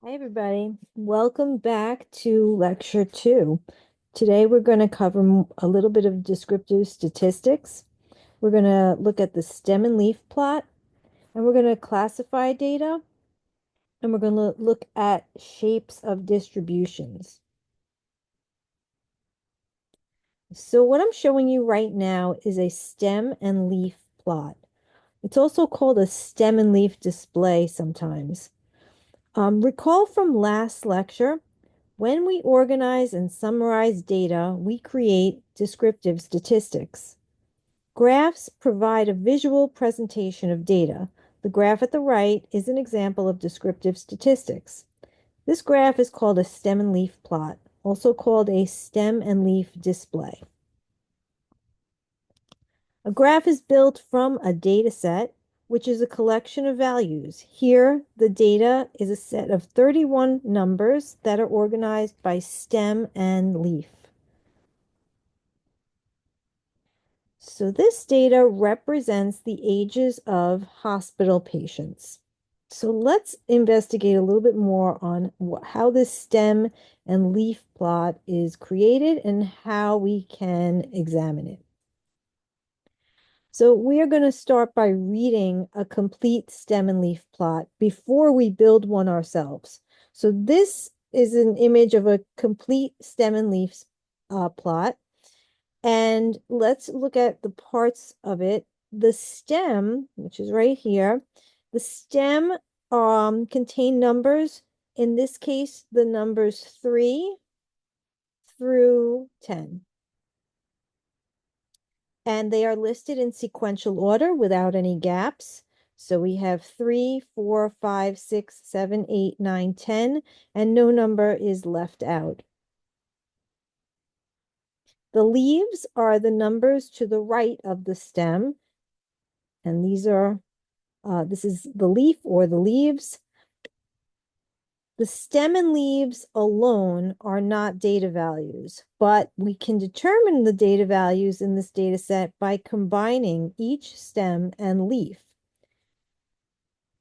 Hi, everybody. Welcome back to lecture 2. Today we're going to cover a little bit of descriptive statistics. We're going to look at the stem and leaf plot, and we're going to classify data, and we're going to look at shapes of distributions. So what I'm showing you right now is a stem and leaf plot. It's also called a stem and leaf display sometimes. Recall from last lecture, when we organize and summarize data, we create descriptive statistics. Graphs provide a visual presentation of data. The graph at the right is an example of descriptive statistics. This graph is called a stem and leaf plot, also called a stem and leaf display. A graph is built from a data set, which is a collection of values. Here, the data is a set of 31 numbers that are organized by stem and leaf. So this data represents the ages of hospital patients. So let's investigate a little bit more on how this stem and leaf plot is created and how we can examine it. So we are going to start by reading a complete stem and leaf plot before we build one ourselves. So this is an image of a complete stem and leaf plot. And let's look at the parts of it. The stem, which is right here, the stem contain numbers. In this case, the numbers 3 through 10. And they are listed in sequential order without any gaps. So we have 3, 4, 5, 6, 7, 8, 9, 10, and no number is left out. The leaves are the numbers to the right of the stem, and these are this is the leaf or the leaves. The stem and leaves alone are not data values, but we can determine the data values in this data set by combining each stem and leaf.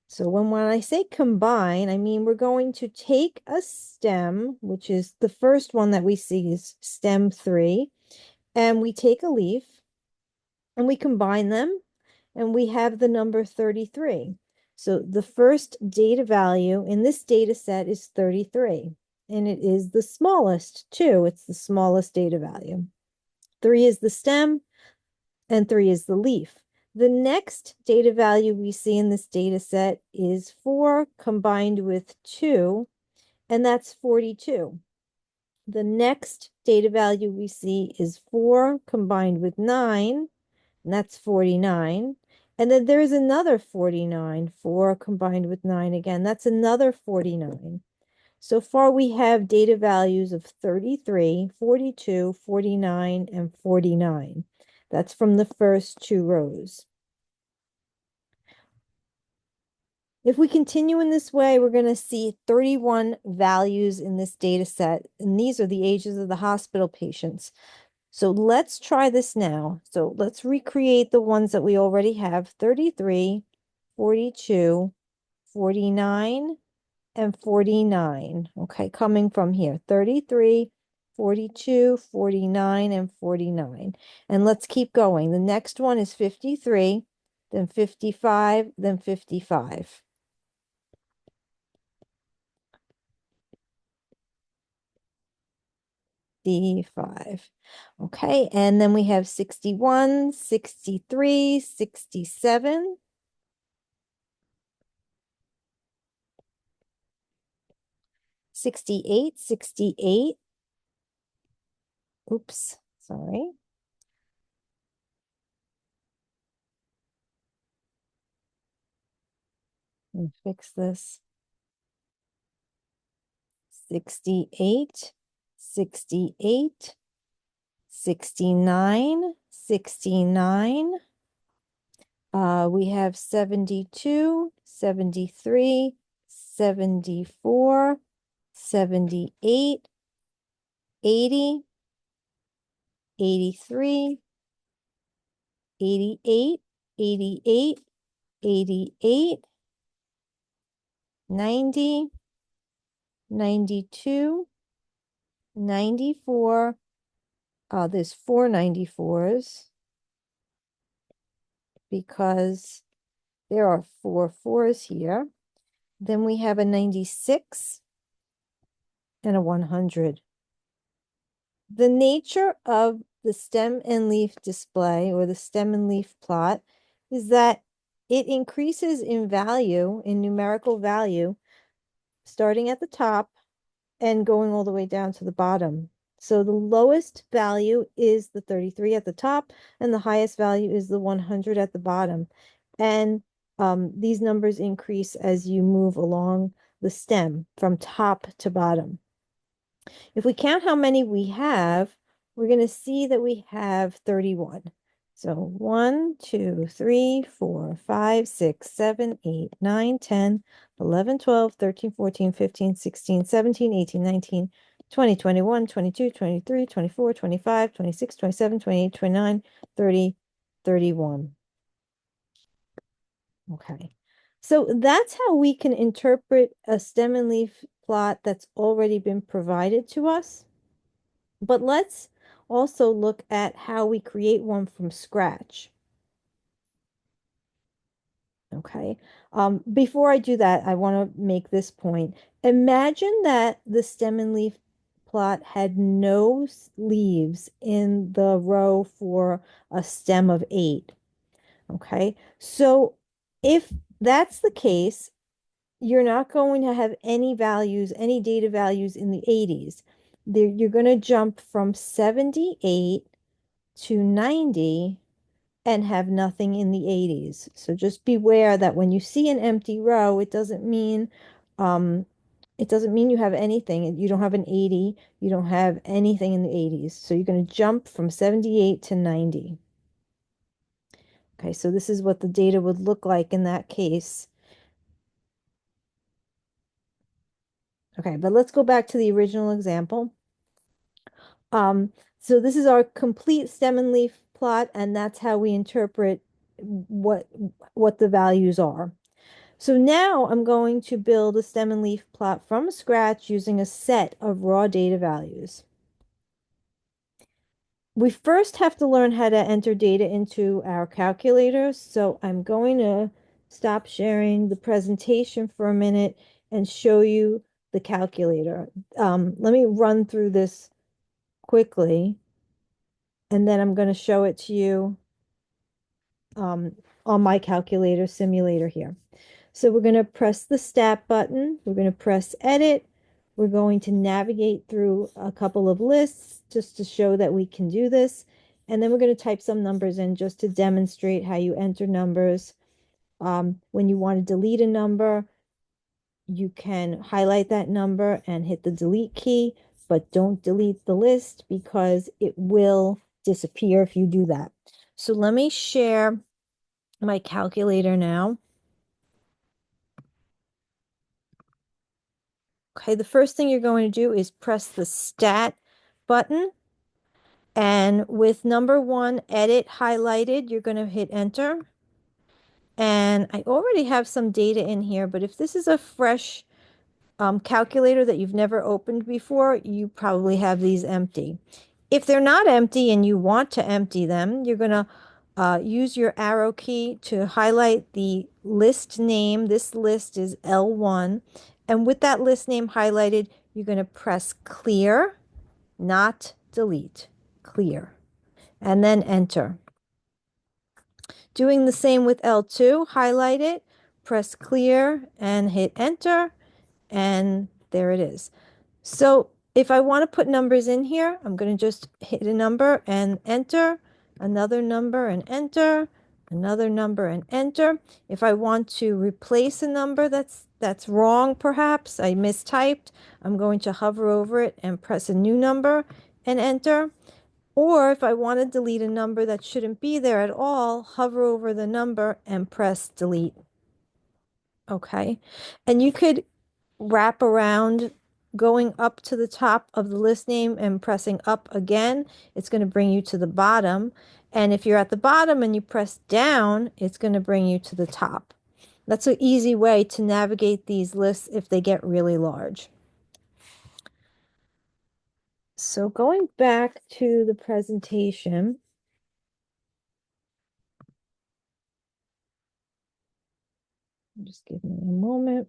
So when I say combine, I mean we're going to take a stem, which is the first one that we see is stem 3, and we take a leaf and we combine them, and we have the number 33. So the first data value in this data set is 33, and it is the smallest too. It's the smallest data value. 3 is the stem, and 3 is the leaf. The next data value we see in this data set is 4 combined with 2, and that's 42. The next data value we see is 4 combined with 9, and that's 49. And then there's another 49, 4 combined with 9 again. That's another 49. So far, we have data values of 33, 42, 49, and 49. That's from the first 2 rows. If we continue in this way, we're going to see 31 values in this data set, and these are the ages of the hospital patients. So let's try this now. So let's recreate the ones that we already have, 33, 42, 49, and 49. Okay, coming from here, 33, 42, 49, and 49. And let's keep going. The next one is 53, then 55, then 55. 55. Okay, and then we have 61, 63, 67. 68, 68. Oops, sorry. Let me fix this. 68, 68, 69, 69. We have 72, 73, 74, 78, 80, 83, 88, 88, 88, 90, 92, 94. There's four 94s because there are four fours here. Then we have a 96 and a 100. The nature of the stem and leaf display or the stem and leaf plot is that it increases in value, in numerical value, starting at the top and going all the way down to the bottom. So the lowest value is the 33 at the top, and the highest value is the 100 at the bottom. And these numbers increase as you move along the stem from top to bottom. If we count how many we have, we're going to see that we have 31. So 1, 2, 3, 4, 5, 6, 7, 8, 9, 10, 11, 12, 13, 14, 15, 16, 17, 18, 19, 20, 21, 22, 23, 24, 25, 26, 27, 28, 29, 30, 31. Okay. So that's how we can interpret a stem and leaf plot that's already been provided to us. But let's also look at how we create one from scratch. Okay. Before I do that, I want to make this point. Imagine that the stem and leaf plot had no leaves in the row for a stem of 8. Okay. So if that's the case, you're not going to have any values, any data values in the 80s. You're going to jump from 78 to 90 and have nothing in the 80s. So just beware that when you see an empty row, um, it doesn't mean you have anything. You don't have an 80, you don't have anything in the 80s. So you're going to jump from 78 to 90. Okay, so this is what the data would look like in that case. Okay, but let's go back to the original example. So this is our complete stem and leaf plot, and that's how we interpret what the values are. So now I'm going to build a stem and leaf plot from scratch using a set of raw data values. We first have to learn how to enter data into our calculator. So I'm going to stop sharing the presentation for a minute and show you the calculator. Let me run through this quickly, and then I'm going to show it to you on my calculator simulator here. So we're going to press the stat button. We're going to press edit. We're going to navigate through a couple of lists just to show that we can do this. And then we're going to type some numbers in just to demonstrate how you enter numbers. When you want to delete a number, you can highlight that number and hit the delete key, but don't delete the list because it will disappear if you do that. So let me share my calculator now. Okay, the first thing you're going to do is press the stat button. And with number 1, edit highlighted, you're going to hit enter. And I already have some data in here, but if this is a fresh calculator that you've never opened before, you probably have these empty. If they're not empty and you want to empty them, you're going to use your arrow key to highlight the list name. This list is L1. And with that list name highlighted, you're going to press clear, not delete, clear, and then enter. Doing the same with L2, highlight it, press clear, and hit enter, and there it is. So if I want to put numbers in here, I'm going to just hit a number and enter, another number and enter, another number and enter. If I want to replace a number that's wrong, perhaps I mistyped, I'm going to hover over it and press a new number and enter. Or if I want to delete a number that shouldn't be there at all, hover over the number and press delete. Okay. And you could wrap around going up to the top of the list name and pressing up again. It's going to bring you to the bottom. And if you're at the bottom and you press down, it's going to bring you to the top. That's an easy way to navigate these lists if they get really large. So going back to the presentation, just give me a moment.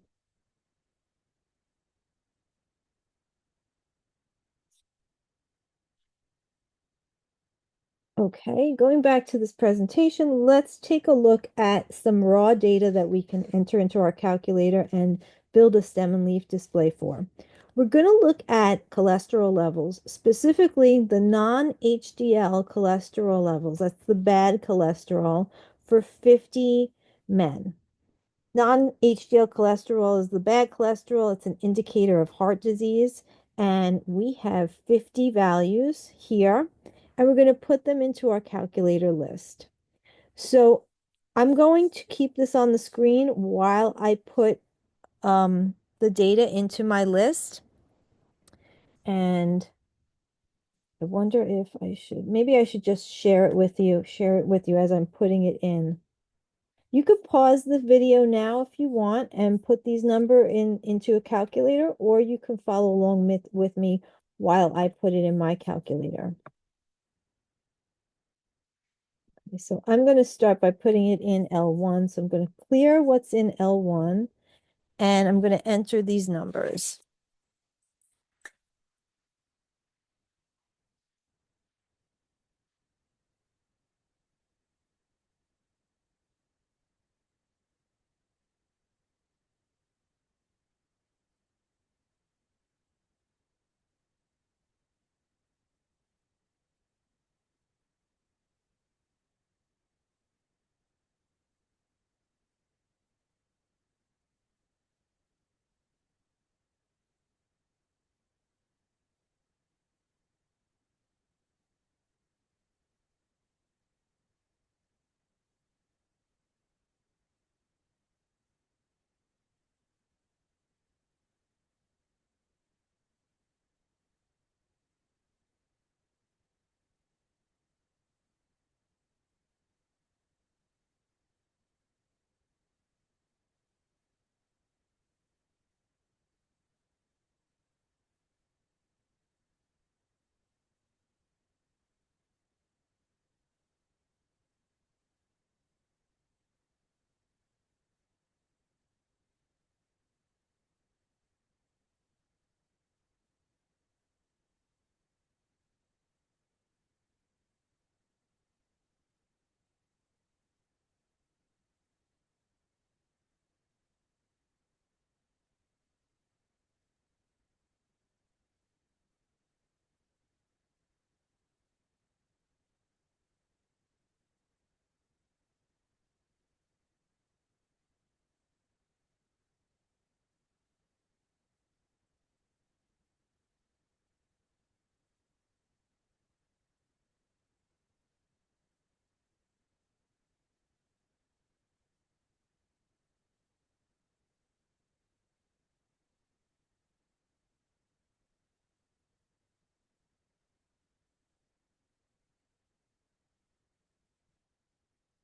Okay, going back to this presentation, let's take a look at some raw data that we can enter into our calculator and build a stem and leaf display for. We're going to look at cholesterol levels, specifically the non-HDL cholesterol levels. That's the bad cholesterol for 50 men. Non-HDL cholesterol is the bad cholesterol. It's an indicator of heart disease. And we have 50 values here, and we're going to put them into our calculator list. So I'm going to keep this on the screen while I put the data into my list. And I wonder if maybe I should just share it with you as I'm putting it in. You could pause the video now if you want and put these number into a calculator, or you can follow along with me while I put it in my calculator. Okay, so I'm going to start by putting it in L1. So I'm going to clear what's in L1 and I'm going to enter these numbers.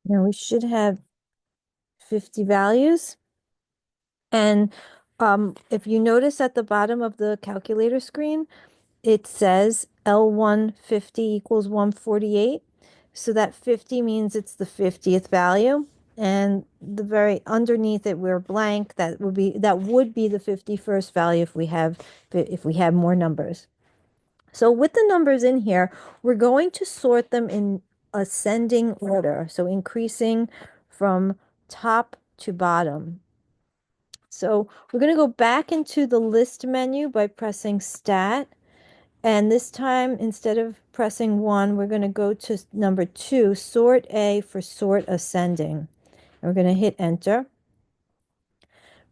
Now we should have 50 values. And if you notice at the bottom of the calculator screen, it says L150 equals 148. So that 50 means it's the 50th value. And the very underneath it, we're blank. That would be the 51st value if we have more numbers. So with the numbers in here, we're going to sort them in ascending order. So increasing from top to bottom. So we're going to go back into the list menu by pressing Stat. And this time, instead of pressing 1, we're going to go to number 2, Sort A for Sort Ascending. And we're going to hit Enter.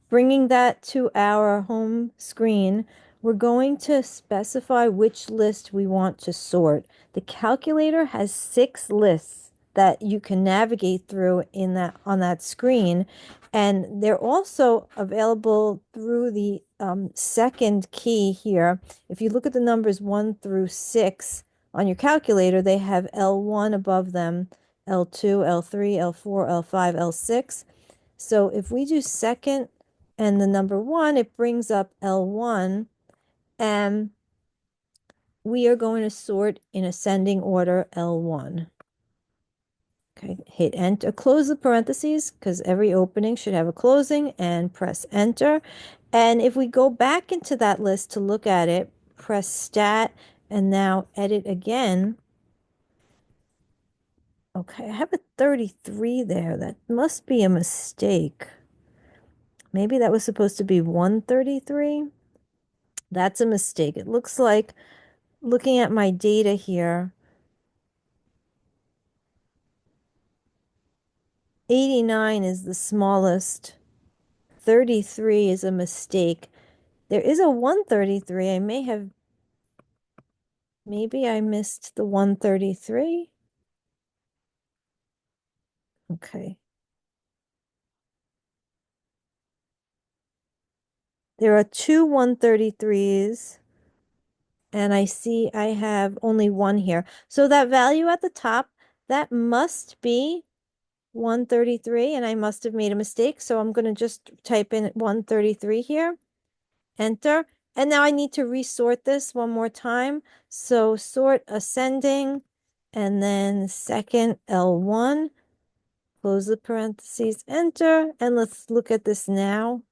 Bringing that to our home screen, we're going to specify which list we want to sort. The calculator has 6 lists that you can navigate through on that screen, and they're also available through the second key here. If you look at the numbers 1 through 6 on your calculator, they have L1 above them, L2, L3, L4, L5, L6. So if we do second and the number 1, it brings up L1, and we are going to sort in ascending order L1. Okay, hit enter, close the parentheses because every opening should have a closing, and press enter. And if we go back into that list to look at it, press stat and now edit again. Okay, I have a 33 there. That must be a mistake. Maybe that was supposed to be 133. That's a mistake. It looks like, looking at my data here, 89 is the smallest. 33 is a mistake. There is a 133. Maybe I missed the 133. Okay. There are two 133s, and I see I have only one here. So that value at the top, that must be 133, and I must have made a mistake. So I'm going to just type in 133 here, enter. And now I need to resort this one more time. So sort ascending, and then second L1, close the parentheses, enter. And let's look at this now.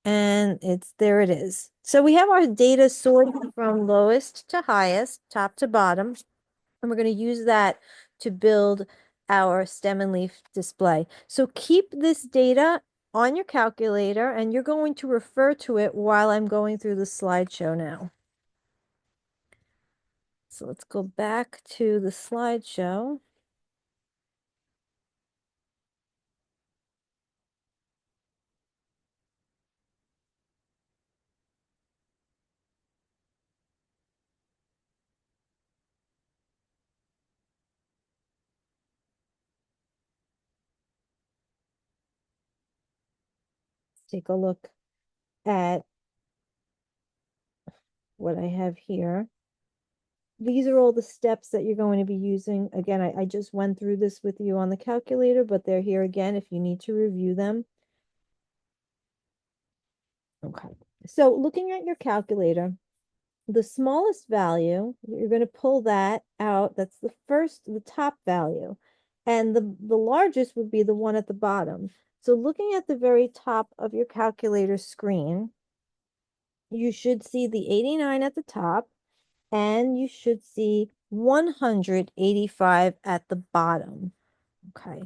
And there it is. So we have our data sorted from lowest to highest, top to bottom. And we're going to use that to build our stem and leaf display. So keep this data on your calculator, and you're going to refer to it while I'm going through the slideshow now. So let's go back to the slideshow. Take a look at what I have here. These are all the steps that you're going to be using. Again, I just went through this with you on the calculator, but they're here again if you need to review them. Okay. So looking at your calculator, the smallest value, you're going to pull that out. That's the top value. And the largest would be the one at the bottom. So looking at the very top of your calculator screen, you should see the 89 at the top, and you should see 185 at the bottom. Okay,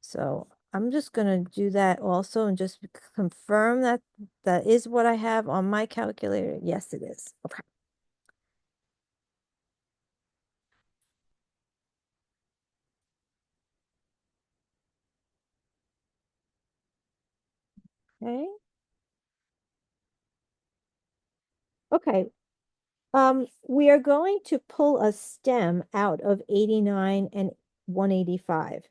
so I'm just going to do that also and just confirm that that is what I have on my calculator. Yes, it is. Okay. Okay. Okay. We are going to pull a stem out of 89 and 185.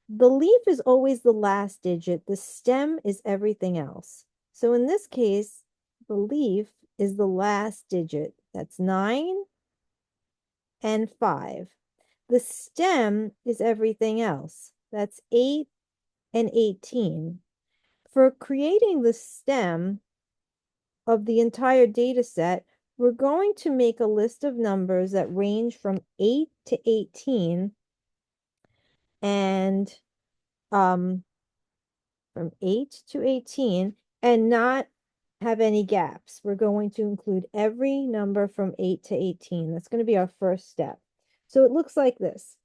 The leaf is always the last digit. The stem is everything else. So in this case, the leaf is the last digit. That's 9 and 5. The stem is everything else. That's 8 and 18. For creating the stem of the entire data set, we're going to make a list of numbers that range from 8 to 18, and from 8 to 18, and not have any gaps. We're going to include every number from 8 to 18. That's going to be our first step. So it looks like this.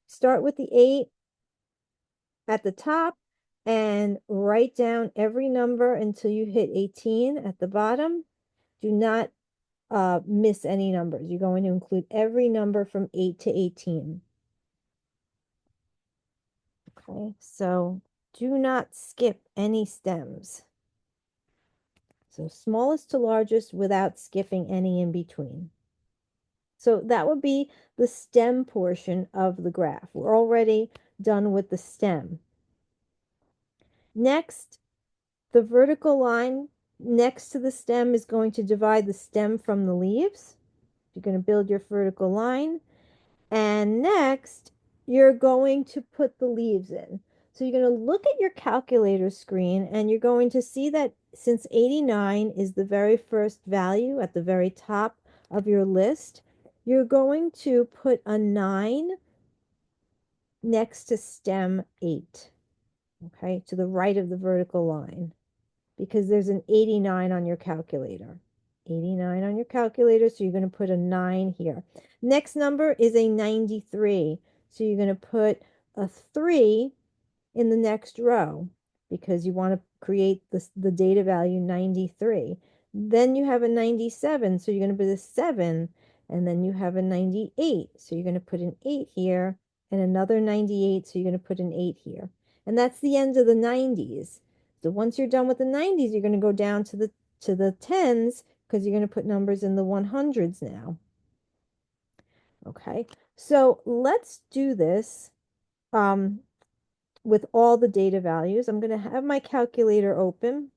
Start with the 8 at the top and write down every number until you hit 18 at the bottom. Do not miss any numbers. You're going to include every number from 8 to 18. Okay, so do not skip any stems. So smallest to largest without skipping any in between. So that would be the stem portion of the graph. We're already done with the stem. Next, the vertical line next to the stem is going to divide the stem from the leaves. You're going to build your vertical line. And next, you're going to put the leaves in. So you're going to look at your calculator screen, and you're going to see that since 89 is the very first value at the very top, of your list, you're going to put a 9 next to stem 8, okay, to the right of the vertical line, because there's an 89 on your calculator. 89 on your calculator, so you're going to put a 9 here. Next number is a 93, so you're going to put a 3 in the next row because you want to create the data value 93. Then you have a 97, so you're going to put a 7, and then you have a 98, so you're going to put an 8 here, and another 98, so you're going to put an 8 here. And that's the end of the 90s. So once you're done with the 90s, you're going to go down to the tens because you're going to put numbers in the 100s now. Okay, so let's do this with all the data values. I'm going to have my calculator open.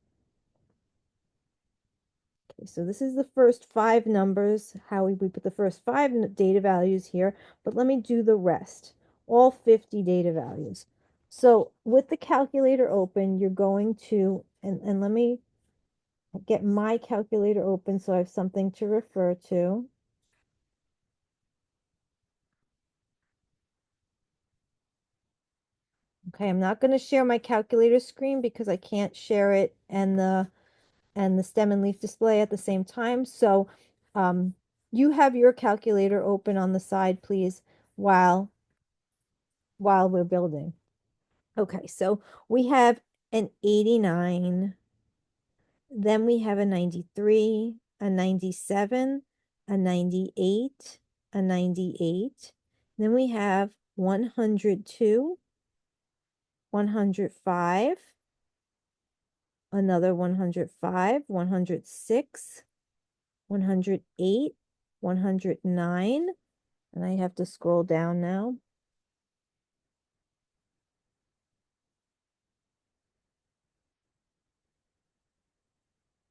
Okay, so this is the first 5 numbers, how we put the first 5 data values here, but let me do the rest, all 50 data values. So with the calculator open, you're going to, and let me get my calculator open so I have something to refer to. Okay, I'm not going to share my calculator screen because I can't share it and the stem and leaf display at the same time. So you have your calculator open on the side, please, while we're building. Okay, so we have an 89, then we have a 93, a 97, a 98, a 98. Then we have 102, 105, another 105, 106, 108, 109, and I have to scroll down now.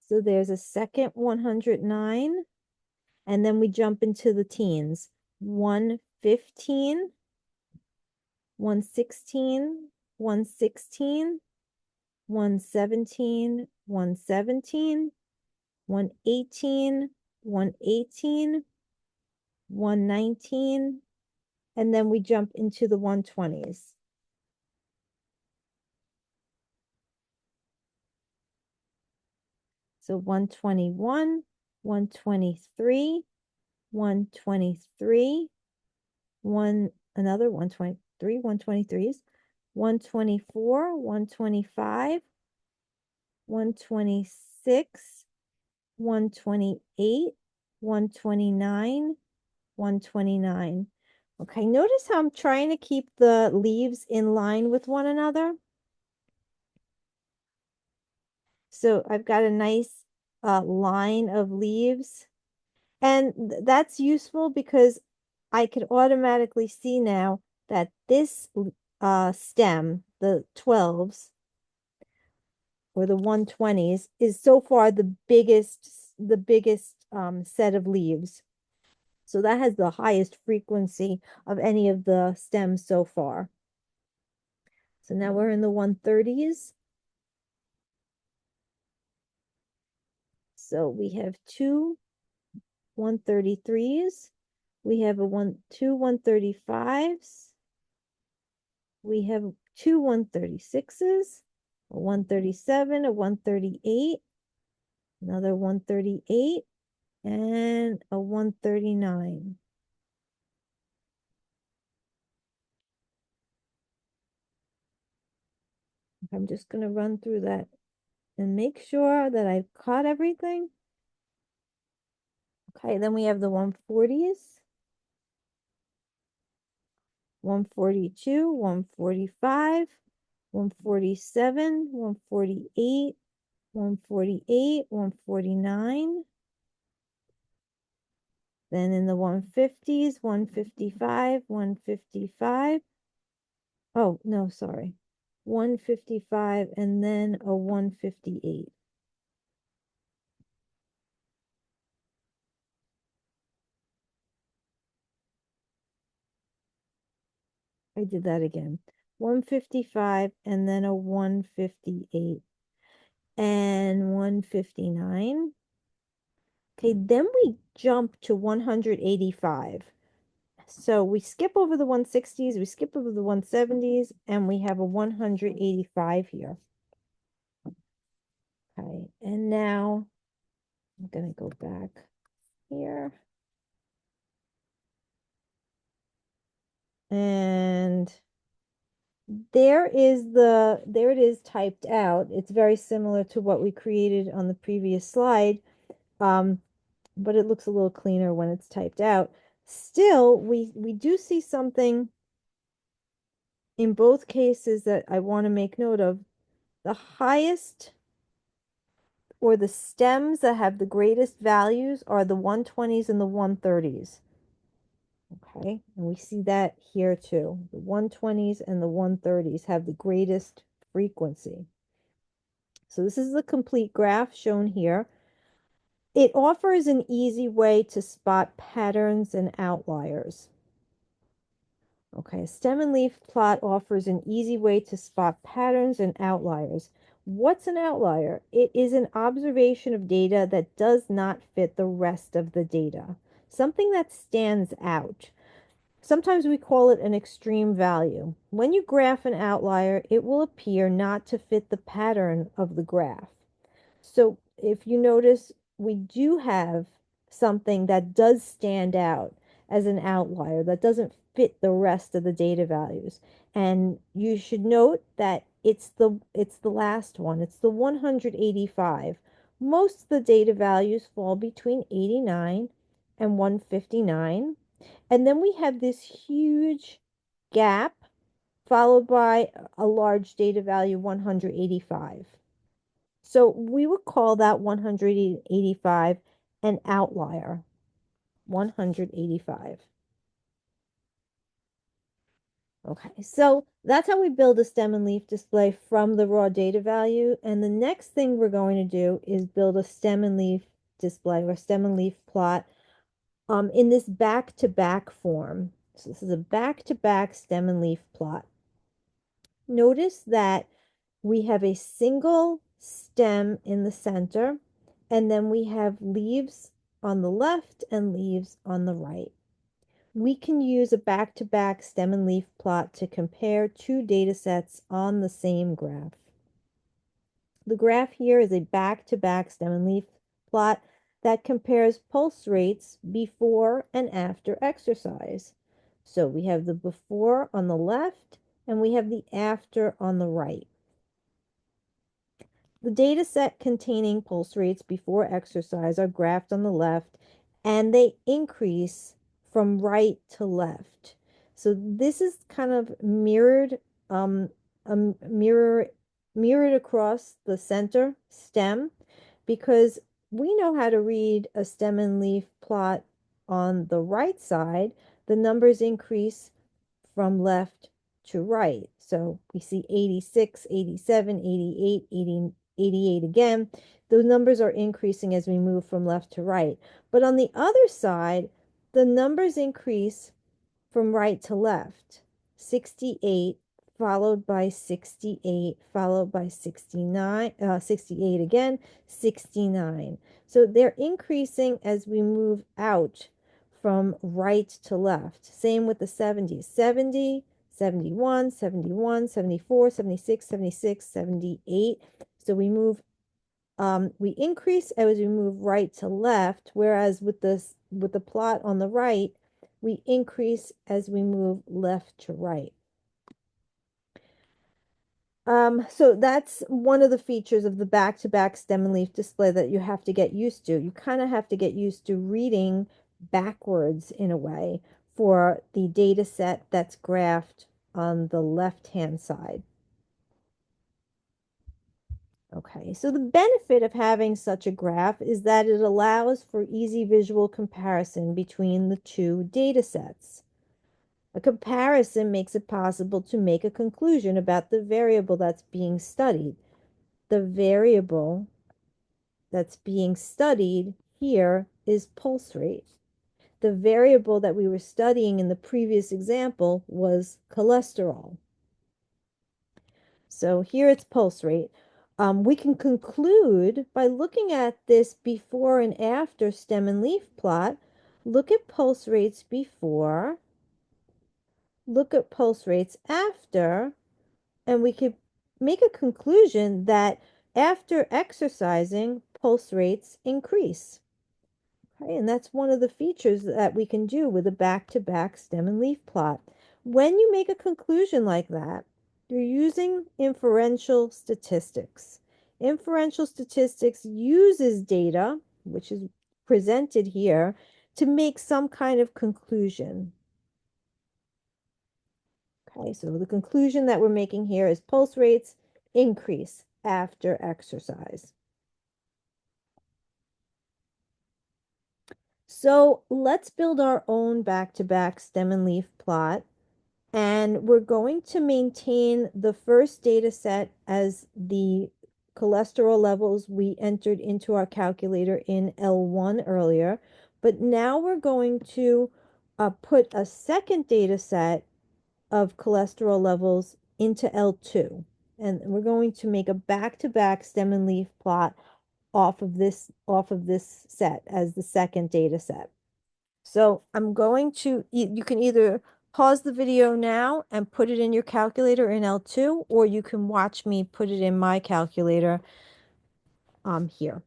So there's a second 109, and then we jump into the teens. 115, 116, 116, 117, 117, 118, 118, 119, and then we jump into the 120s. So 121, 123, 123, another 123, 123s, 124, 125, 126, 128, 129, 129. Okay, notice how I'm trying to keep the leaves in line with one another. So I've got a nice line of leaves. And that's useful because I could automatically see now that this stem, the 12s or the 120s, is so far the biggest set of leaves. So that has the highest frequency of any of the stems so far. So now we're in the 130s. So we have two 133s. We have two 135s. We have two 136s, a 137, a 138, another 138, and a 139. I'm just going to run through that and make sure that I've caught everything. Okay, then we have the 140s, 142, 145, 147, 148, 148, 149. Then in the 150s, 155, 155. Oh, no, sorry. 155 and then a 158. I did that again. 155 and then a 158 and 159. Okay, then we jump to 185. So we skip over the 160s, we skip over the 170s, and we have a 185 here. Okay, and now I'm going to go back here. And there it is typed out. It's very similar to what we created on the previous slide, but it looks a little cleaner when it's typed out. Still, we do see something in both cases that I want to make note of. The highest, or the stems that have the greatest values, are the 120s and the 130s. Okay, and we see that here too. The 120s and the 130s have the greatest frequency. So this is the complete graph shown here. It offers an easy way to spot patterns and outliers. Okay, a stem and leaf plot offers an easy way to spot patterns and outliers. What's an outlier? It is an observation of data that does not fit the rest of the data. Something that stands out. Sometimes we call it an extreme value. When you graph an outlier, it will appear not to fit the pattern of the graph. So if you notice, we do have something that does stand out as an outlier that doesn't fit the rest of the data values. And you should note that it's the last one. It's the 185. Most of the data values fall between 89 and 159. And then we have this huge gap followed by a large data value, 185. So we would call that 185 an outlier. 185. Okay, so that's how we build a stem and leaf display from the raw data value. And the next thing we're going to do is build a stem and leaf display or stem and leaf plot in this back-to-back form. So this is a back-to-back stem and leaf plot. Notice that we have a single stem in the center, and then we have leaves on the left and leaves on the right. We can use a back-to-back stem and leaf plot to compare two data sets on the same graph. The graph here is a back-to-back stem and leaf plot that compares pulse rates before and after exercise. So we have the before on the left and we have the after on the right. The data set containing pulse rates before exercise are graphed on the left, and they increase from right to left. So this is kind of mirrored, mirrored across the center stem, because we know how to read a stem and leaf plot on the right side. The numbers increase from left to right. So we see 86, 87, 88, 80, 88 again. Those numbers are increasing as we move from left to right. But on the other side, the numbers increase from right to left. 68 followed by 68, followed by 69, 68 again, 69. So they're increasing as we move out from right to left. Same with the 70s. 70, 71, 71, 74, 76, 76, 78. So we increase as we move right to left, whereas with the plot on the right, we increase as we move left to right. So that's one of the features of the back-to-back stem and leaf display that you have to get used to. You kind of have to get used to reading backwards in a way for the data set that's graphed on the left-hand side. Okay, so the benefit of having such a graph is that it allows for easy visual comparison between the two data sets. A comparison makes it possible to make a conclusion about the variable that's being studied. The variable that's being studied here is pulse rate. The variable that we were studying in the previous example was cholesterol. So here it's pulse rate. We can conclude by looking at this before and after stem and leaf plot. Look at pulse rates before, look at pulse rates after, and we could make a conclusion that after exercising, pulse rates increase. Okay, and that's one of the features that we can do with a back-to-back stem and leaf plot. When you make a conclusion like that, you're using inferential statistics. Inferential statistics uses data, which is presented here, to make some kind of conclusion. Okay, so the conclusion that we're making here is pulse rates increase after exercise. So let's build our own back-to-back stem and leaf plot. And we're going to maintain the first data set as the cholesterol levels we entered into our calculator in L1 earlier. But now we're going to put a second data set of cholesterol levels into L2. And we're going to make a back-to-back stem and leaf plot off of this set as the second data set. So I'm going to, you can either pause the video now and put it in your calculator in L2, or you can watch me put it in my calculator here.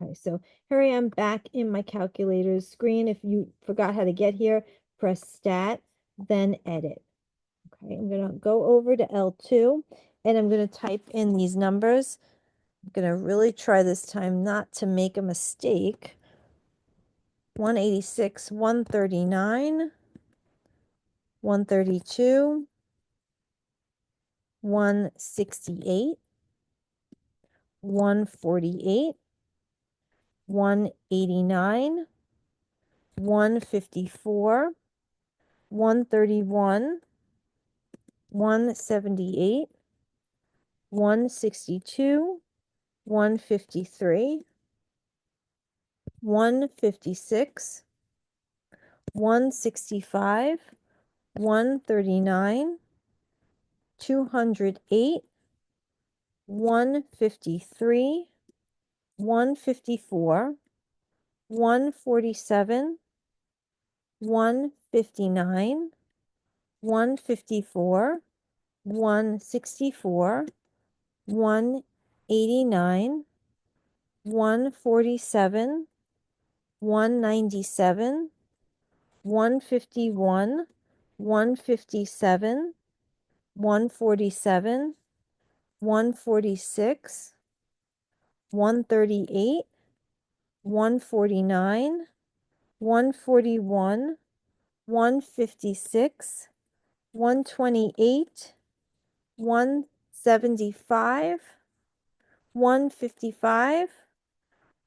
Okay, so here I am back in my calculator's screen. If you forgot how to get here, press Stat, then Edit. Okay, I'm going to go over to L2 and I'm going to type in these numbers. I'm going to really try this time not to make a mistake. 186, 139, 132, 168, 148, 189, 154, 131, 178, 162, 153, 156, 165, 139, 208, 153, 154, 147, 159, 154, 164, 189, 147, 197, 151, 157, 147, 146, 138, 149, 141, 156, 128, 175, 155,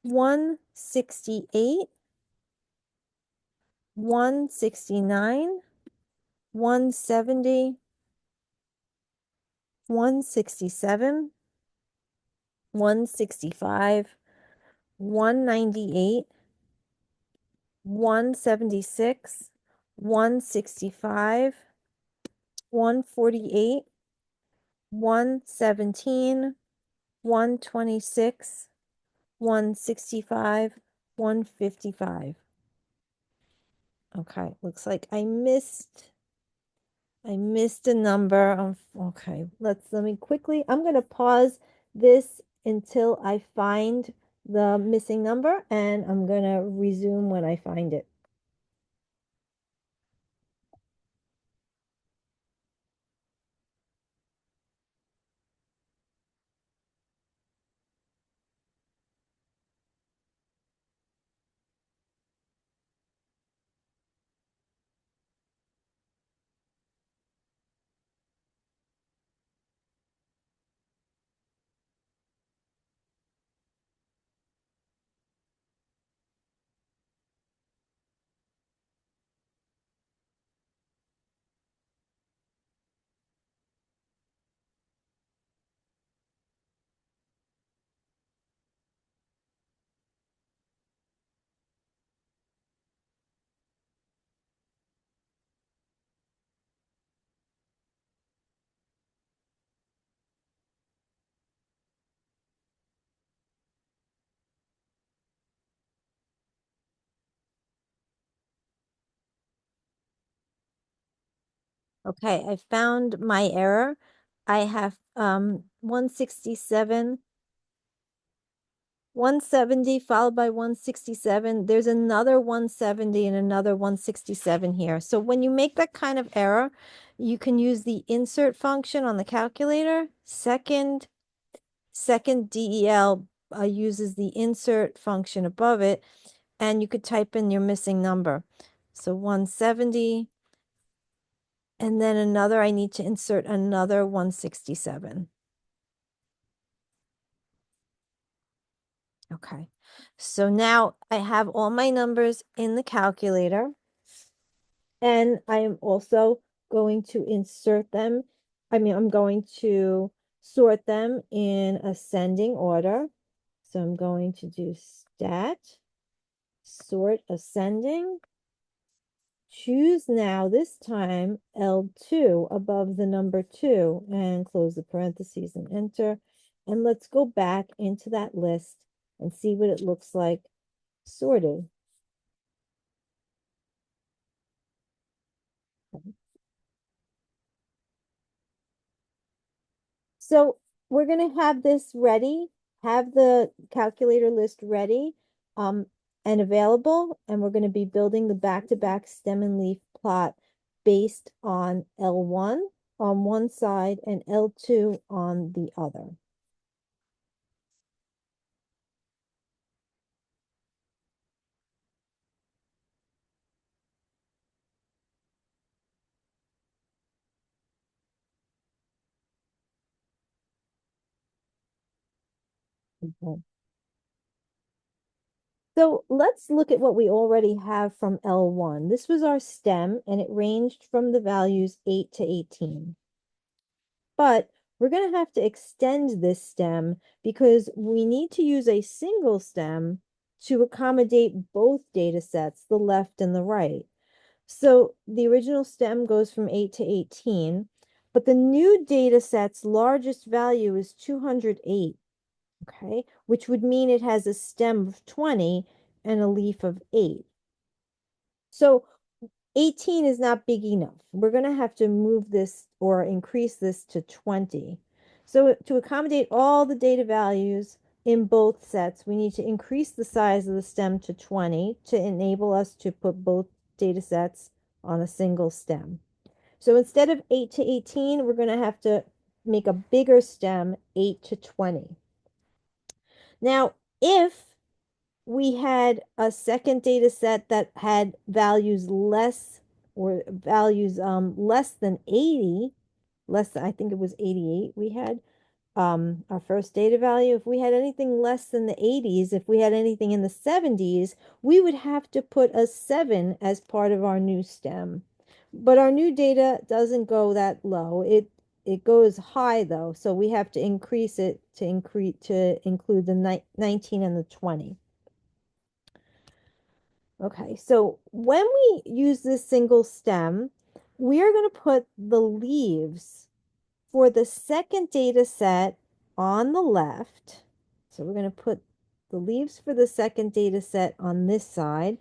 168, 169, 170, 167, 165, 198, 176, 165, 148, 117, 126, 165, 155. Okay, looks like I missed a number. Okay, let me quickly, I'm going to pause this until I find the missing number, and I'm going to resume when I find it. Okay, I found my error. I have 167, 170 followed by 167. There's another 170 and another 167 here. So when you make that kind of error, you can use the insert function on the calculator. Second DEL uses the insert function above it, and you could type in your missing number. So 170, and then another, I need to insert another 167. Okay, so now I have all my numbers in the calculator, and I am also going to insert them. I'm going to sort them in ascending order. So I'm going to do stat, sort ascending. Choose now, this time, L2 above the number 2 and close the parentheses and enter. And let's go back into that list and see what it looks like sorted. So we're going to have this ready, have the calculator list ready and available, and we're going to be building the back-to-back stem and leaf plot based on L1 on one side and L2 on the other. Okay. So let's look at what we already have from L1. This was our stem, and it ranged from the values 8 to 18. But we're going to have to extend this stem because we need to use a single stem to accommodate both data sets, the left and the right. So the original stem goes from 8 to 18, but the new data set's largest value is 208, okay, which would mean it has a stem of 20 and a leaf of 8. So 18 is not big enough. We're going to have to move this or increase this to 20. So to accommodate all the data values in both sets, we need to increase the size of the stem to 20 to enable us to put both data sets on a single stem. So instead of 8 to 18, we're going to have to make a bigger stem, 8 to 20. Now, if we had a second data set that had values less or values less than 80, less than, I think it was 88 we had our first data value. If we had anything less than the 80s, if we had anything in the 70s, we would have to put a 7 as part of our new stem. But our new data doesn't go that low. It goes high though, so we have to increase it to include the 19 and the 20. Okay, so when we use this single stem, we are going to put the leaves for the second data set on the left. So we're going to put the leaves for the second data set on this side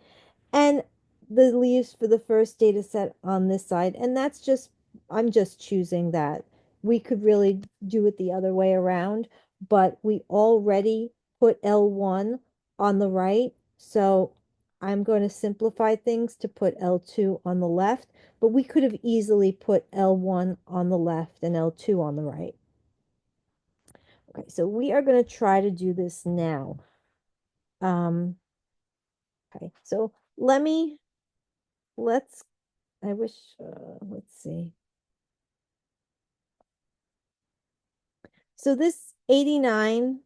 and the leaves for the first data set on this side. And that's just, I'm just choosing that. We could really do it the other way around, but we already put L1 on the right. So I'm going to simplify things to put L2 on the left, but we could have easily put L1 on the left and L2 on the right. Okay, so we are going to try to do this now. Okay, so let's, I wish, let's see. So this 89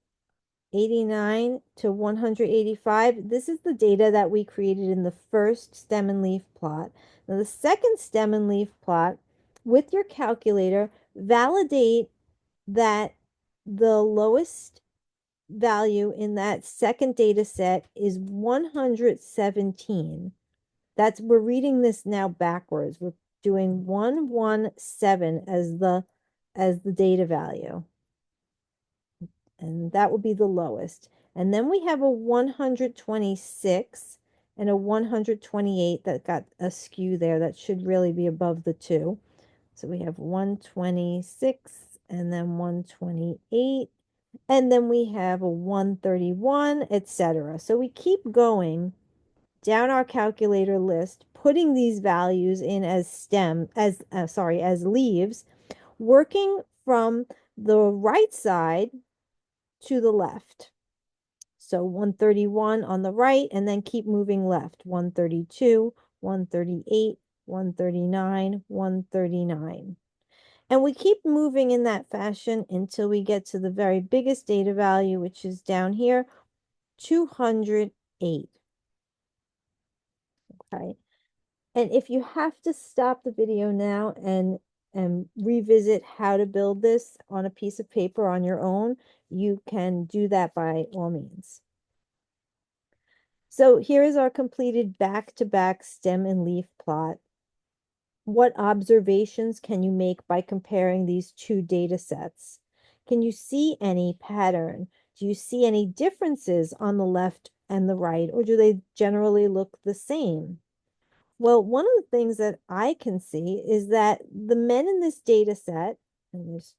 to 185, this is the data that we created in the first stem and leaf plot. Now the second stem and leaf plot, with your calculator, validate that the lowest value in that second data set is 117. We're reading this now backwards. We're doing 117 as the data value. And that will be the lowest. And then we have a 126 and a 128 that got a skew there. That should really be above the 2. So we have 126 and then 128, and then we have a 131, etc. So we keep going down our calculator list, putting these values in as as leaves, working from the right side to the left. So 131 on the right, and then keep moving left. 132, 138, 139, 139. And we keep moving in that fashion until we get to the very biggest data value, which is down here, 208. Okay. And if you have to stop the video now and revisit how to build this on a piece of paper on your own, you can do that by all means. So here is our completed back-to-back stem and leaf plot. What observations can you make by comparing these two data sets? Can you see any pattern? Do you see any differences on the left and the right, or do they generally look the same? Well, one of the things that I can see is that the men in this data set, and there's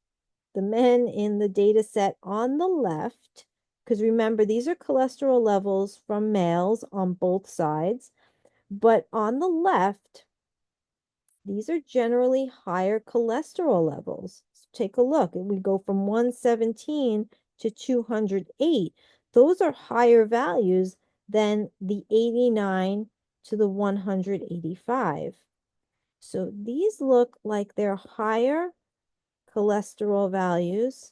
the men in the data set on the left, because remember, these are cholesterol levels from males on both sides, but on the left, these are generally higher cholesterol levels. So take a look. We go from 117 to 208. Those are higher values than the 89 to the 185. So these look like they're higher cholesterol values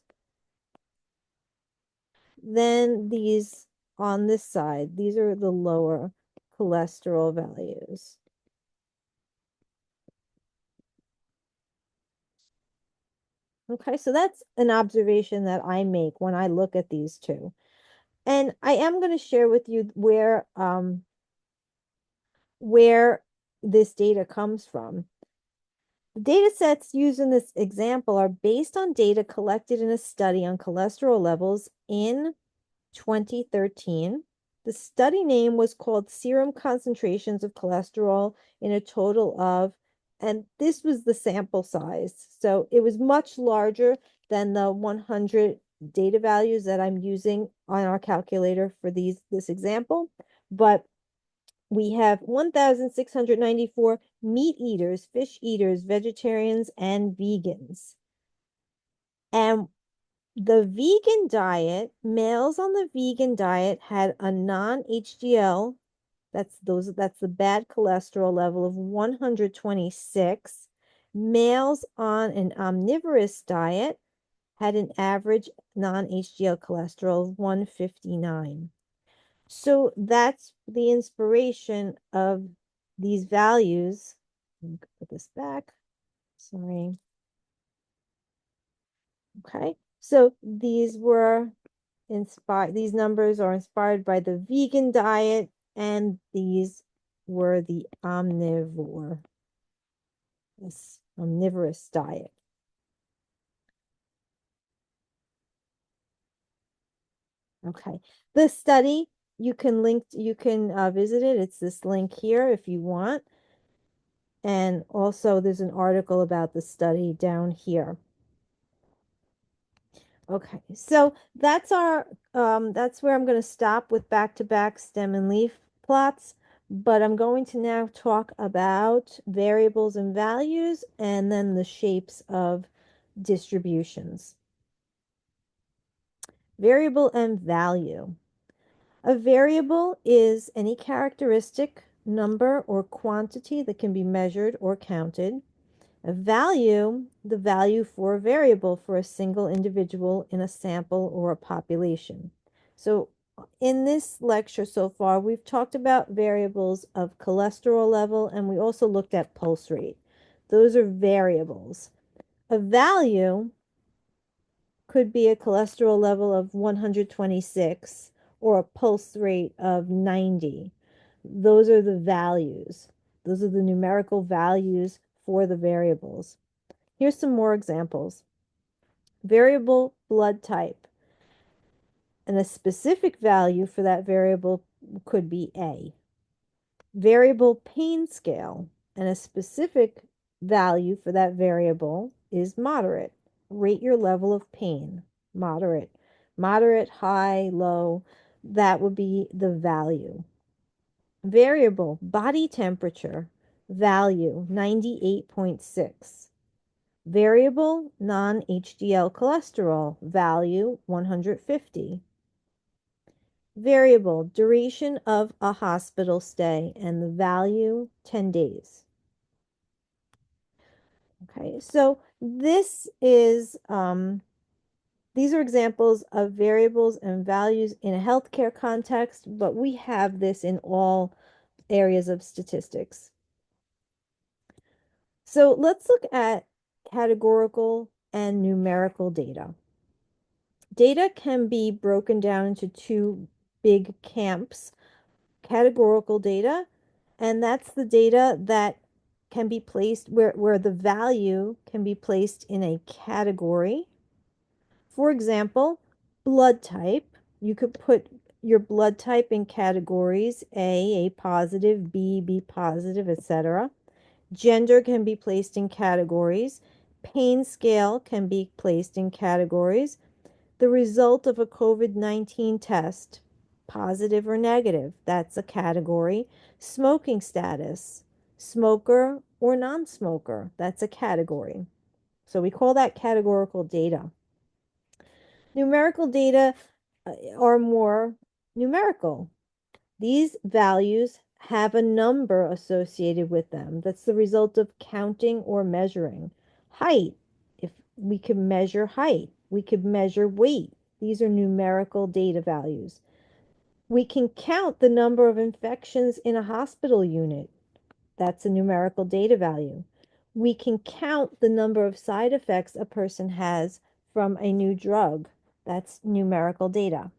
than these on this side. These are the lower cholesterol values. Okay, so that's an observation that I make when I look at these two. And I am going to share with you where this data comes from. The data sets used in this example are based on data collected in a study on cholesterol levels in 2013. The study name was called Serum Concentrations of Cholesterol in a Total of, and this was the sample size. So it was much larger than the 100 data values that I'm using on our calculator for this example. But we have 1,694 meat eaters, fish eaters, vegetarians, and vegans. And the vegan diet, males on the vegan diet had a non-HDL, that's the bad cholesterol level of 126. Males on an omnivorous diet had an average non-HDL cholesterol of 159. So that's the inspiration of these values. Put this back. Sorry. Okay. So these numbers are inspired by the vegan diet, and these were the omnivorous diet. Okay. The study, you can visit it. It's this link here if you want. And also there's an article about the study down here. Okay, so that's where I'm going to stop with back-to-back stem and leaf plots, but I'm going to now talk about variables and values and then the shapes of distributions. Variable and value. A variable is any characteristic, number, or quantity that can be measured or counted. A value, the value for a variable for a single individual in a sample or a population. So in this lecture so far, we've talked about variables of cholesterol level, and we also looked at pulse rate. Those are variables. A value could be a cholesterol level of 126 or a pulse rate of 90. Those are the values. Those are the numerical values for the variables. Here's some more examples. Variable blood type. And a specific value for that variable could be A. Variable pain scale. And a specific value for that variable is moderate. Rate your level of pain, moderate. Moderate, high, low, that would be the value. Variable, body temperature, value 98.6. Variable, non-HDL cholesterol, value 150. Variable, duration of a hospital stay, and the value 10 days. Okay, so these are examples of variables and values in a healthcare context, but we have this in all areas of statistics. So let's look at categorical and numerical data. Data can be broken down into two big camps: categorical data, and that's the data that can be placed where the value can be placed in a category. For example, blood type. You could put your blood type in categories: A positive, B positive, etc. Gender can be placed in categories. Pain scale can be placed in categories. The result of a COVID-19 test, positive or negative, that's a category. Smoking status, smoker or non-smoker, that's a category. So we call that categorical data. Numerical data are more numerical. These values have a number associated with them. That's the result of counting or measuring. Height, if we can measure height, we could measure weight. These are numerical data values. We can count the number of infections in a hospital unit. That's a numerical data value. We can count the number of side effects a person has from a new drug. That's numerical data.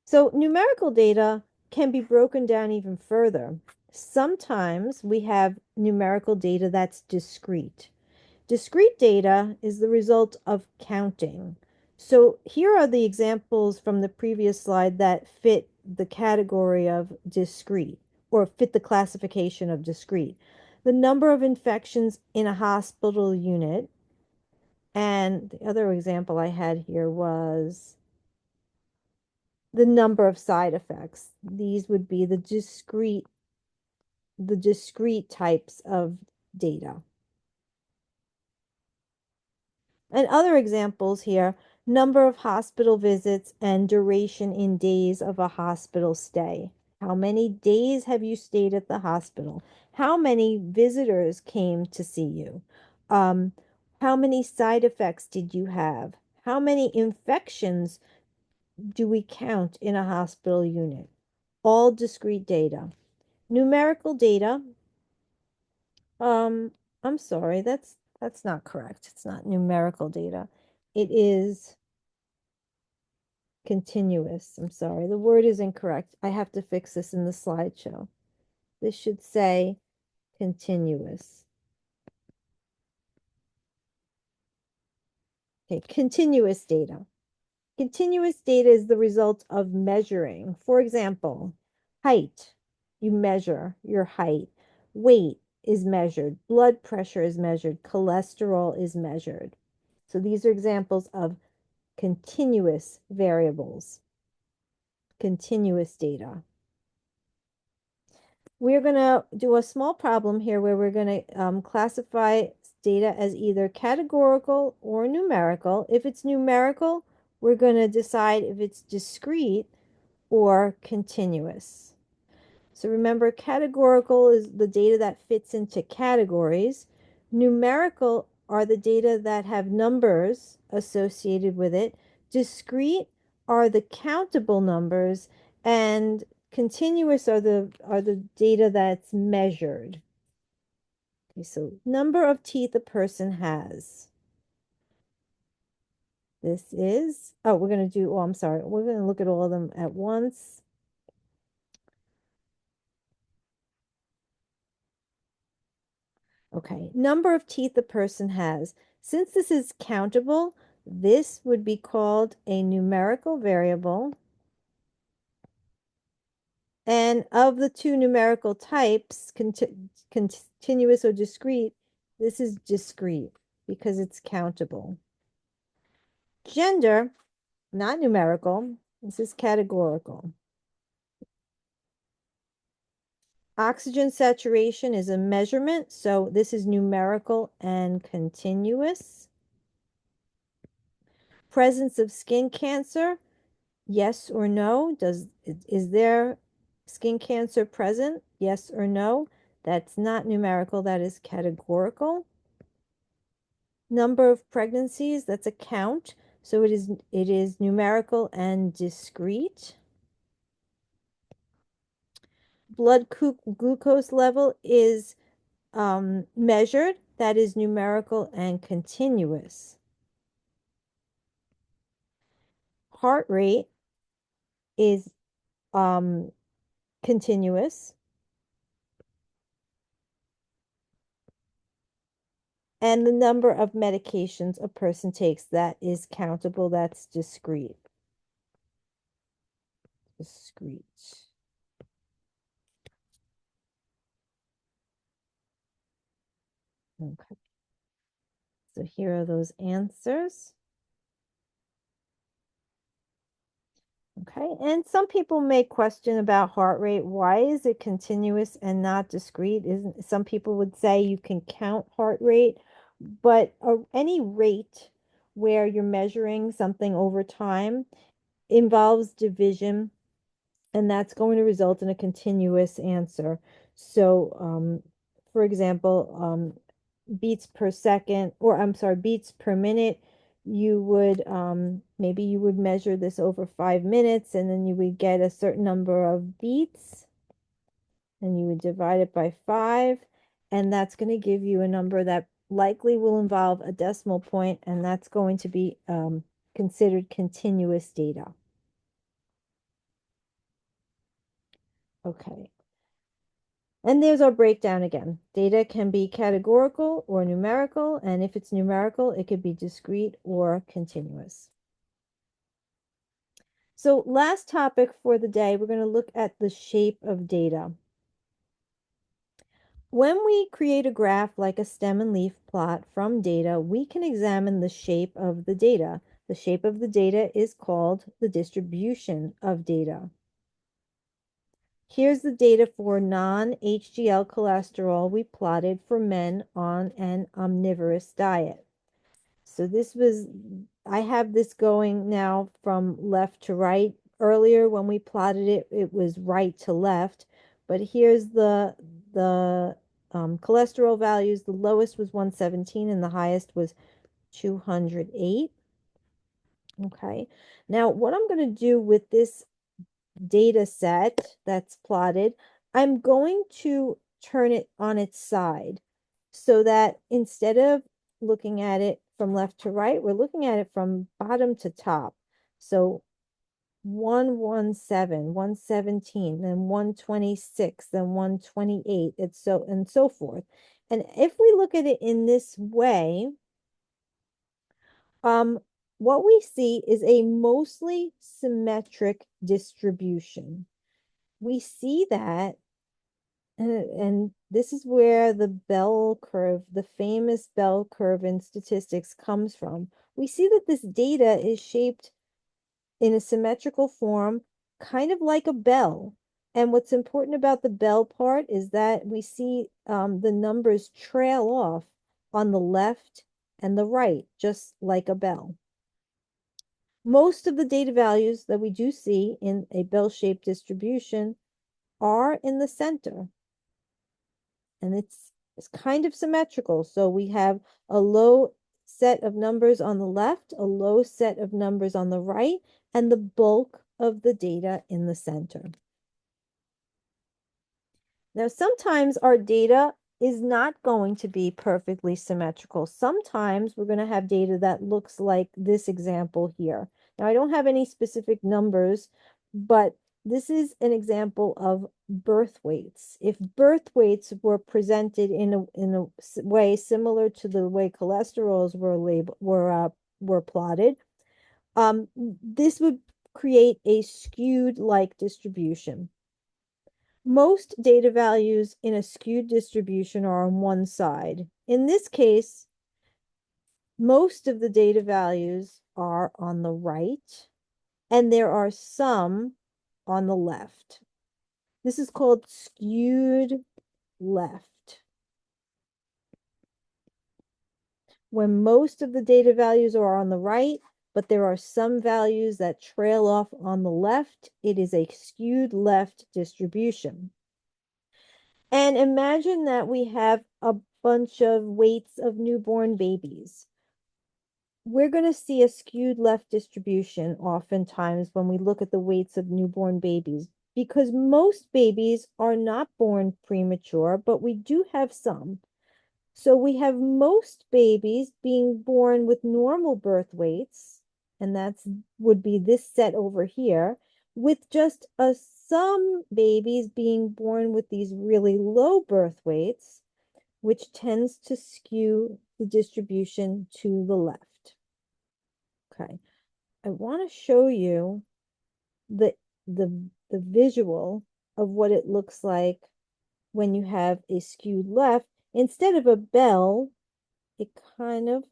So numerical data can be broken down even further. Sometimes we have numerical data that's discrete. Discrete data is the result of counting. So here are the examples from the previous slide that fit the category of discrete, or fit the classification of discrete. The number of infections in a hospital unit, and the other example I had here was the number of side effects. These would be the discrete types of data. And other examples here: number of hospital visits and duration in days of a hospital stay. How many days have you stayed at the hospital? How many visitors came to see you? How many side effects did you have? How many infections do we count in a hospital unit? All discrete data. Numerical data, um, I'm sorry, that's not correct. It's not numerical data. It is continuous. I'm sorry, the word is incorrect. I have to fix this in the slideshow. This should say continuous. Okay, continuous data. Continuous data is the result of measuring. For example, height, you measure your height. Weight is measured. Blood pressure is measured. Cholesterol is measured. So these are examples of continuous variables, continuous data. We're going to do a small problem here where we're going to classify data as either categorical or numerical. If it's numerical, we're going to decide if it's discrete or continuous. So remember, categorical is the data that fits into categories. Numerical are the data that have numbers associated with it. Discrete are the countable numbers, and continuous are the data that's measured. Okay, so number of teeth a person has. This is, oh, we're going to do, oh, I'm sorry. We're going to look at all of them at once. Okay, number of teeth a person has. Since this is countable, this would be called a numerical variable. And of the two numerical types, continuous or discrete, this is discrete because it's countable. Gender, not numerical. This is categorical. Oxygen saturation is a measurement, so this is numerical and continuous. Presence of skin cancer, yes or no? Is there skin cancer present? Yes or no? That's not numerical, that is categorical. Number of pregnancies, that's a count, so it is numerical and discrete. Blood glucose level is measured, that is numerical and continuous. Heart rate is um, continuous. And the number of medications a person takes, that is countable, that's discrete. Discrete. Okay. So here are those answers. Okay, and some people may question about heart rate. Why is it continuous and not discrete? Isn't some people would say you can count heart rate, but any rate where you're measuring something over time involves division, and that's going to result in a continuous answer. So, for example, beats per second, or I'm sorry, beats per minute, you would maybe you would measure this over 5 minutes, and then you would get a certain number of beats, and you would divide it by 5, and that's going to give you a number that likely will involve a decimal point, and that's going to be considered continuous data. Okay. And there's our breakdown again. Data can be categorical or numerical, and if it's numerical, it could be discrete or continuous. So last topic for the day, we're going to look at the shape of data. When we create a graph like a stem and leaf plot from data, we can examine the shape of the data. The shape of the data is called the distribution of data. Here's the data for non-HDL cholesterol we plotted for men on an omnivorous diet. So I have this going now from left to right. Earlier when we plotted it, it was right to left. But here's the cholesterol values. The lowest was 117 and the highest was 208. Okay. Now, what I'm going to do with this data set that's plotted, I'm going to turn it on its side so that instead of looking at it from left to right, we're looking at it from bottom to top. So 117, 117, then 126, then 128, it's so and so forth. And if we look at it in this way, what we see is a mostly symmetric distribution. We see that, and this is where the bell curve, the famous bell curve in statistics comes from. We see that this data is shaped in a symmetrical form, kind of like a bell. And what's important about the bell part is that we see the numbers trail off on the left and the right, just like a bell. Most of the data values that we do see in a bell-shaped distribution are in the center. And it's kind of symmetrical. So we have a low set of numbers on the left, a low set of numbers on the right, and the bulk of the data in the center. Now, sometimes our data is not going to be perfectly symmetrical. Sometimes we're going to have data that looks like this example here. Now, I don't have any specific numbers, but this is an example of birth weights. If birth weights were presented in a way similar to the way cholesterols were plotted, this would create a skewed like distribution. Most data values in a skewed distribution are on one side. In this case, most of the data values are on the right, and there are some on the left. This is called skewed left. When most of the data values are on the right, but there are some values that trail off on the left, it is a skewed left distribution. And imagine that we have a bunch of weights of newborn babies. We're going to see a skewed left distribution oftentimes when we look at the weights of newborn babies, because most babies are not born premature, but we do have some. So we have most babies being born with normal birth weights, and that's would be this set over here, with just some babies being born with these really low birth weights, which tends to skew the distribution to the left. Okay, I want to show you the the visual of what it looks like when you have a skewed left. Instead of a bell, it kind of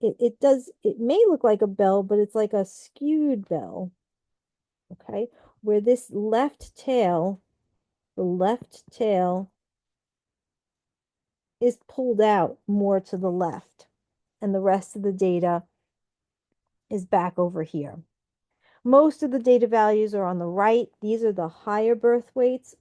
it may look like a bell, but it's like a skewed bell. Okay, where this left tail, the left tail is pulled out more to the left, and the rest of the data is back over here. Most of the data values are on the right. These are the higher birth weights.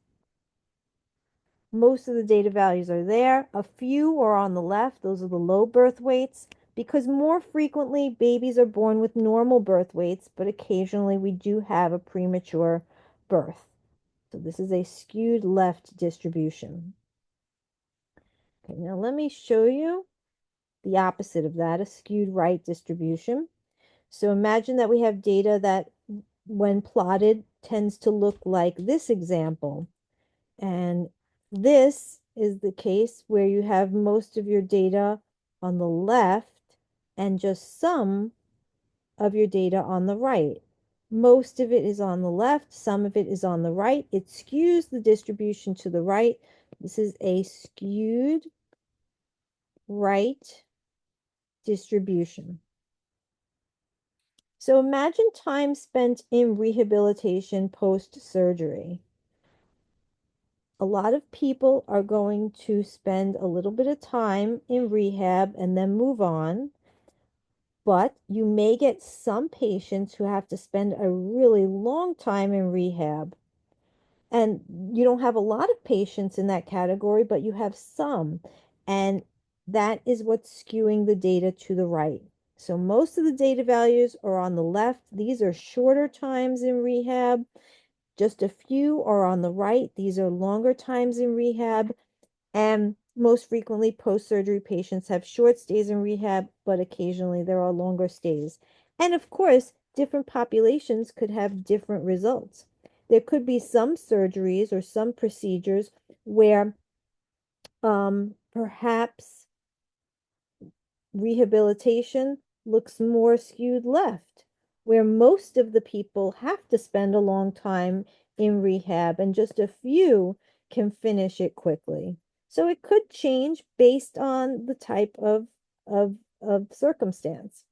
Most of the data values are there. A few are on the left. Those are the low birth weights, because more frequently babies are born with normal birth weights, but occasionally we do have a premature birth. So this is a skewed left distribution. Okay, now let me show you the opposite of that, a skewed right distribution. So imagine that we have data that, when plotted, tends to look like this example. And this is the case where you have most of your data on the left and just some of your data on the right. Most of it is on the left, some of it is on the right. It skews the distribution to the right. This is a skewed right distribution. So imagine time spent in rehabilitation post-surgery. A lot of people are going to spend a little bit of time in rehab and then move on, but you may get some patients who have to spend a really long time in rehab. And you don't have a lot of patients in that category, but you have some. And that is what's skewing the data to the right. So most of the data values are on the left. These are shorter times in rehab. Just a few are on the right. These are longer times in rehab. And most frequently, post-surgery patients have short stays in rehab, but occasionally there are longer stays. And of course, different populations could have different results. There could be some surgeries or some procedures where perhaps rehabilitation looks more skewed left, where most of the people have to spend a long time in rehab and just a few can finish it quickly. So it could change based on the type of circumstance.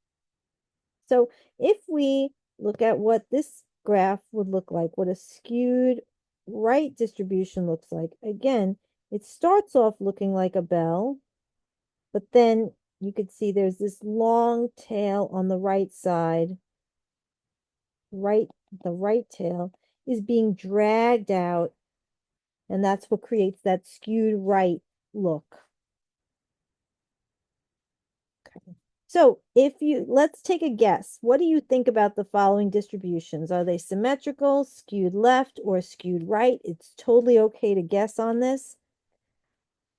So if we look at what this graph would look like, what a skewed right distribution looks like, again, it starts off looking like a bell, but then you could see there's this long tail on the right side. The right tail is being dragged out, and that's what creates that skewed right look. Okay. So let's take a guess. What do you think about the following distributions? Are they symmetrical, skewed left, or skewed right? It's totally okay to guess on this.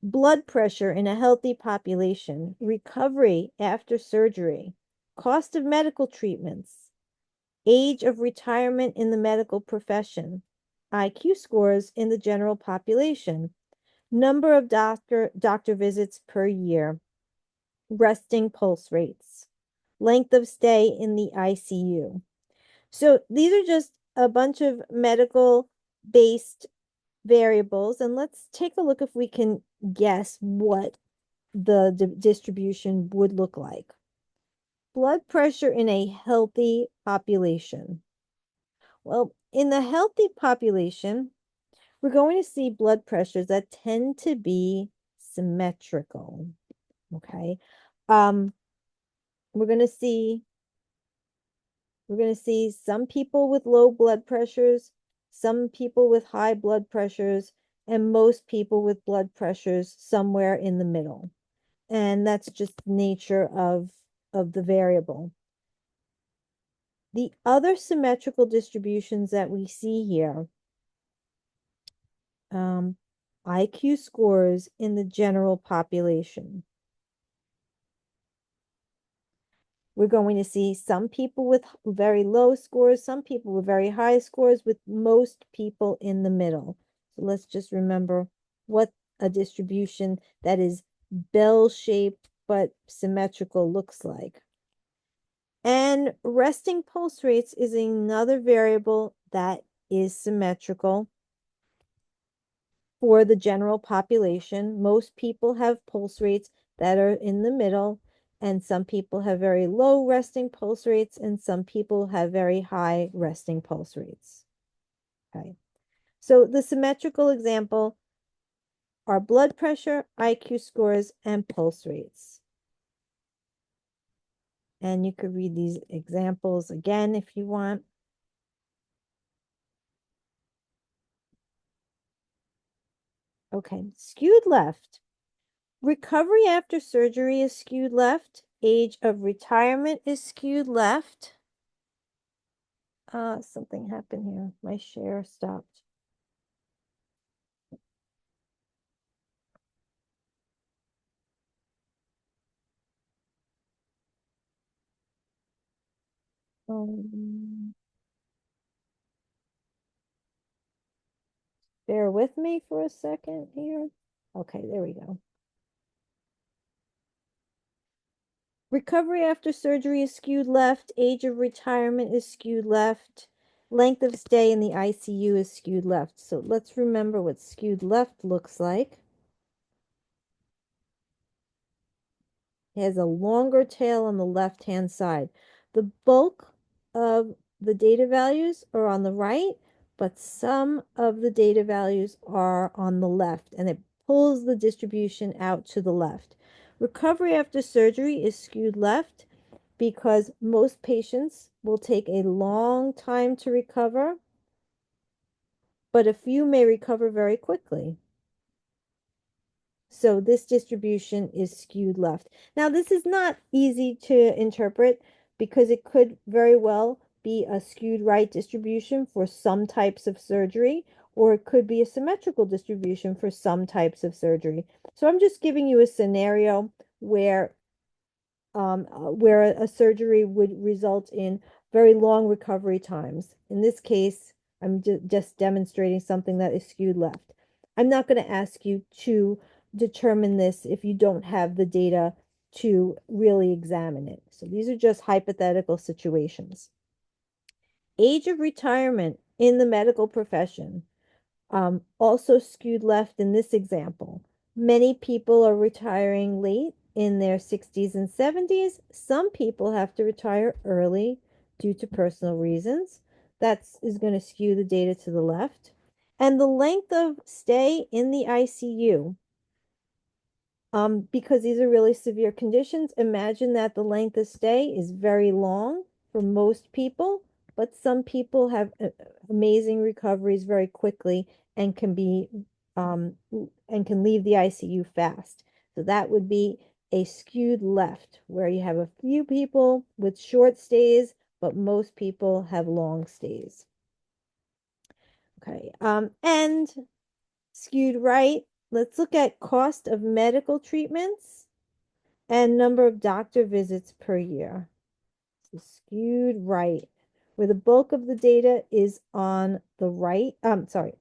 Blood pressure in a healthy population, recovery after surgery, cost of medical treatments, age of retirement in the medical profession, IQ scores in the general population, number of doctor visits per year, resting pulse rates, length of stay in the ICU. So these are just a bunch of medical based variables, and let's take a look if we can guess what the distribution would look like. Blood pressure in a healthy population. Well, in the healthy population, we're going to see blood pressures that tend to be symmetrical. Okay. Um, we're going to see some people with low blood pressures, some people with high blood pressures, and most people with blood pressures somewhere in the middle. And that's just the nature of the variable. The other symmetrical distributions that we see here, IQ scores in the general population. We're going to see some people with very low scores, some people with very high scores, with most people in the middle. So let's just remember what a distribution that is bell-shaped but symmetrical looks like. And resting pulse rates is another variable that is symmetrical for the general population. Most people have pulse rates that are in the middle, and some people have very low resting pulse rates, and some people have very high resting pulse rates. Okay. So the symmetrical example are blood pressure, IQ scores, and pulse rates. And you could read these examples again if you want. Okay, skewed left. Recovery after surgery is skewed left. Age of retirement is skewed left. Something happened here. My share stopped. Um, Bear with me for a second here. Okay, there we go. Recovery after surgery is skewed left. Age of retirement is skewed left. Length of stay in the ICU is skewed left. So let's remember what skewed left looks like. It has a longer tail on the left-hand side. The bulk of the data values are on the right, but some of the data values are on the left, and it pulls the distribution out to the left. Recovery after surgery is skewed left because most patients will take a long time to recover, but a few may recover very quickly. So this distribution is skewed left. Now, this is not easy to interpret because it could very well be a skewed right distribution for some types of surgery, or it could be a symmetrical distribution for some types of surgery. So I'm just giving you a scenario where a surgery would result in very long recovery times. In this case, I'm just demonstrating something that is skewed left. I'm not going to ask you to determine this if you don't have the data to really examine it. So these are just hypothetical situations. Age of retirement in the medical profession. Also skewed left in this example. Many people are retiring late in their 60s and 70s. Some people have to retire early due to personal reasons. That is going to skew the data to the left. And the length of stay in the ICU. Because these are really severe conditions, imagine that the length of stay is very long for most people, but some people have amazing recoveries very quickly and can leave the ICU fast. So that would be a skewed left, where you have a few people with short stays, but most people have long stays. Okay, and skewed right. Let's look at cost of medical treatments and number of doctor visits per year. So skewed right, where the bulk of the data is on the right. Sorry,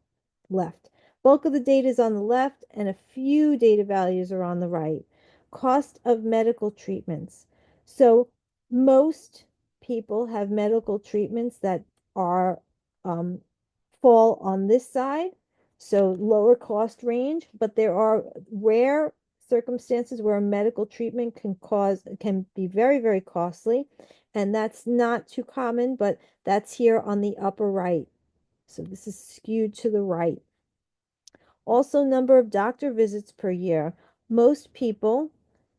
left. Bulk of the data is on the left, and a few data values are on the right. Cost of medical treatments. So most people have medical treatments that are fall on this side. So lower cost range, but there are rare circumstances where a medical treatment can be very, very costly. And that's not too common, but that's here on the upper right. So this is skewed to the right. Also, number of doctor visits per year. Most people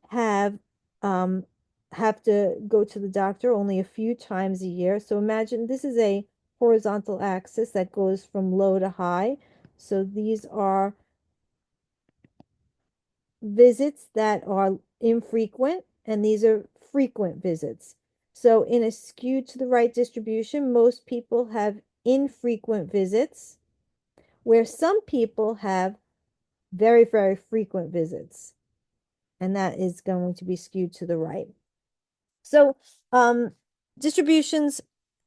have um, have to go to the doctor only a few times a year. So imagine this is a horizontal axis that goes from low to high. So these are visits that are infrequent, and these are frequent visits. So in a skewed to the right distribution, most people have infrequent visits, where some people have very, very frequent visits, and that is going to be skewed to the right. So, distributions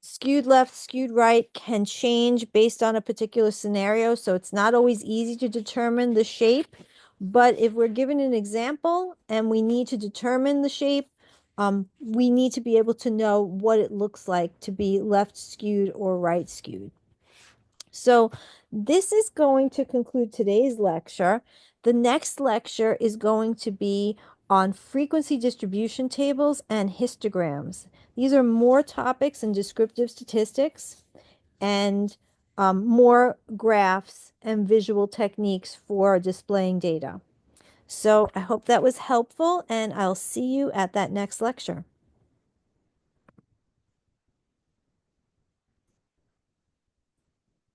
skewed left, skewed right can change based on a particular scenario. So it's not always easy to determine the shape. But if we're given an example and we need to determine the shape, we need to be able to know what it looks like to be left skewed or right skewed. So this is going to conclude today's lecture. The next lecture is going to be on frequency distribution tables and histograms. These are more topics in descriptive statistics and more graphs and visual techniques for displaying data. So I hope that was helpful, and I'll see you at that next lecture.